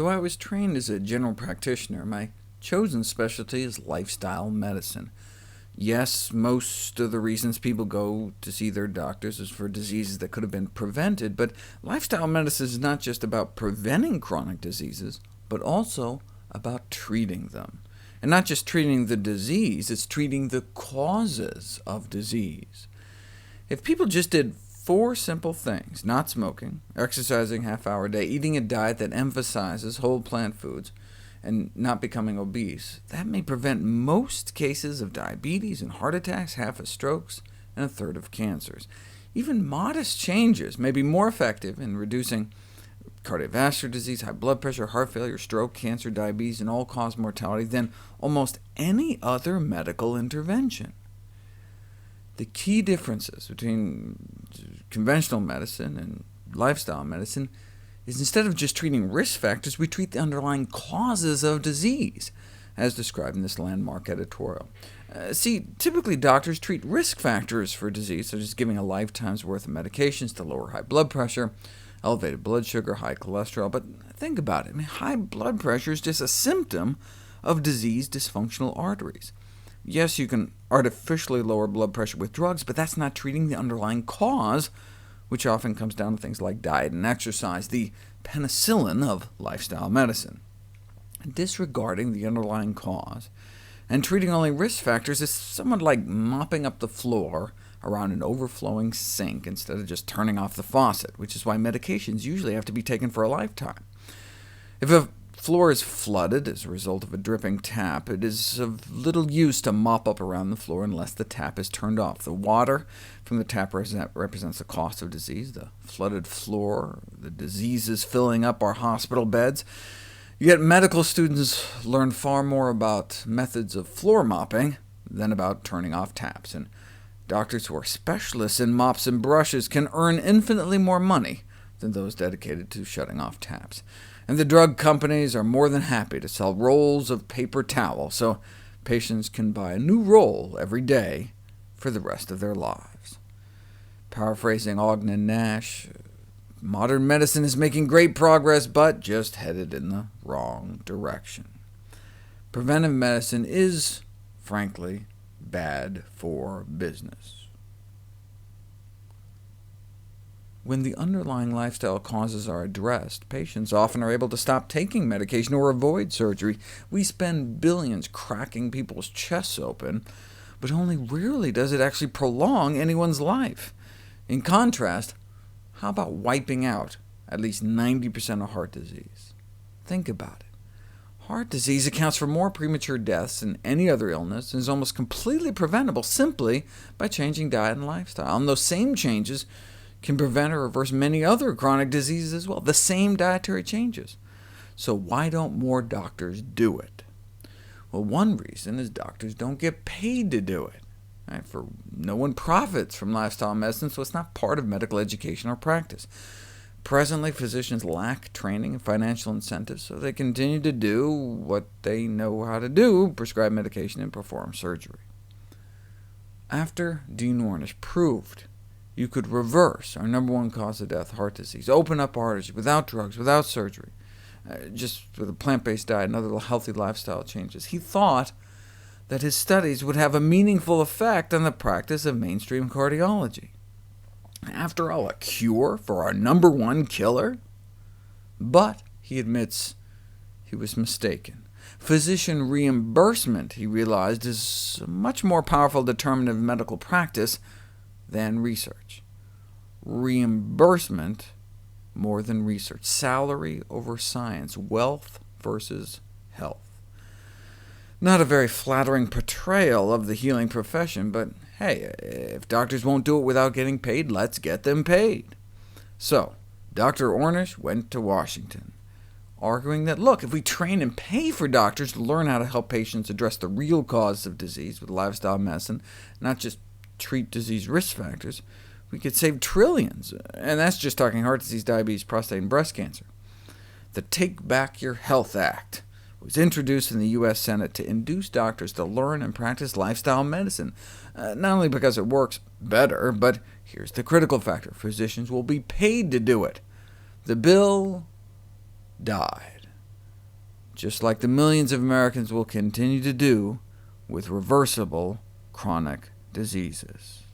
Though I was trained as a general practitioner, my chosen specialty is lifestyle medicine. Yes, most of the reasons people go to see their doctors is for diseases that could have been prevented, but lifestyle medicine is not just about preventing chronic diseases, but also about treating them. And not just treating the disease, it's treating the causes of disease. If people just did 4 simple things— not smoking, exercising half-hour a day, eating a diet that emphasizes whole plant foods, and not becoming obese— that may prevent most cases of diabetes and heart attacks, half of strokes, and a third of cancers. Even modest changes may be more effective in reducing cardiovascular disease, high blood pressure, heart failure, stroke, cancer, diabetes, and all-cause mortality than almost any other medical intervention. The key differences between conventional medicine and lifestyle medicine is instead of just treating risk factors, we treat the underlying causes of disease, as described in this landmark editorial. See, typically doctors treat risk factors for disease, such as giving a lifetime's worth of medications to lower high blood pressure, elevated blood sugar, high cholesterol. But think about it. High blood pressure is just a symptom of diseased dysfunctional arteries. Yes, you can artificially lower blood pressure with drugs, but that's not treating the underlying cause, which often comes down to things like diet and exercise, the penicillin of lifestyle medicine. Disregarding the underlying cause and treating only risk factors is somewhat like mopping up the floor around an overflowing sink instead of just turning off the faucet, which is why medications usually have to be taken for a lifetime. If a floor is flooded as a result of a dripping tap, it is of little use to mop up around the floor unless the tap is turned off. The water from the tap represents the cost of disease, the flooded floor, the diseases filling up our hospital beds. Yet medical students learn far more about methods of floor mopping than about turning off taps, and doctors who are specialists in mops and brushes can earn infinitely more money than those dedicated to shutting off taps. And the drug companies are more than happy to sell rolls of paper towel, so patients can buy a new roll every day for the rest of their lives. Paraphrasing Ogden Nash, modern medicine is making great progress, but just headed in the wrong direction. Preventive medicine is, frankly, bad for business. When the underlying lifestyle causes are addressed, patients often are able to stop taking medication or avoid surgery. We spend billions cracking people's chests open, but only rarely does it actually prolong anyone's life. In contrast, how about wiping out at least 90% of heart disease? Think about it. Heart disease accounts for more premature deaths than any other illness, and is almost completely preventable simply by changing diet and lifestyle. And those same changes can prevent or reverse many other chronic diseases as well, the same dietary changes. So why don't more doctors do it? Well, one reason is doctors don't get paid to do it. For no one profits from lifestyle medicine, so it's not part of medical education or practice. Presently, physicians lack training and financial incentives, so they continue to do what they know how to do— prescribe medication and perform surgery. After Dean Ornish proved you could reverse our #1 cause of death, heart disease, open up arteries without drugs, without surgery, just with a plant-based diet and other healthy lifestyle changes, he thought that his studies would have a meaningful effect on the practice of mainstream cardiology. After all, a cure for our #1 killer? But he admits he was mistaken. Physician reimbursement, he realized, is a much more powerful determinant of medical practice than research. Reimbursement more than research. Salary over science. Wealth versus health. Not a very flattering portrayal of the healing profession, but hey, if doctors won't do it without getting paid, let's get them paid. So Dr. Ornish went to Washington, arguing that, look, if we train and pay for doctors to learn how to help patients address the real causes of disease with lifestyle medicine, not just treat disease risk factors, we could save trillions, and that's just talking heart disease, diabetes, prostate, and breast cancer. The Take Back Your Health Act was introduced in the U.S. Senate to induce doctors to learn and practice lifestyle medicine, not only because it works better, but here's the critical factor: physicians will be paid to do it. The bill died. just like the millions of Americans will continue to do with reversible chronic diseases.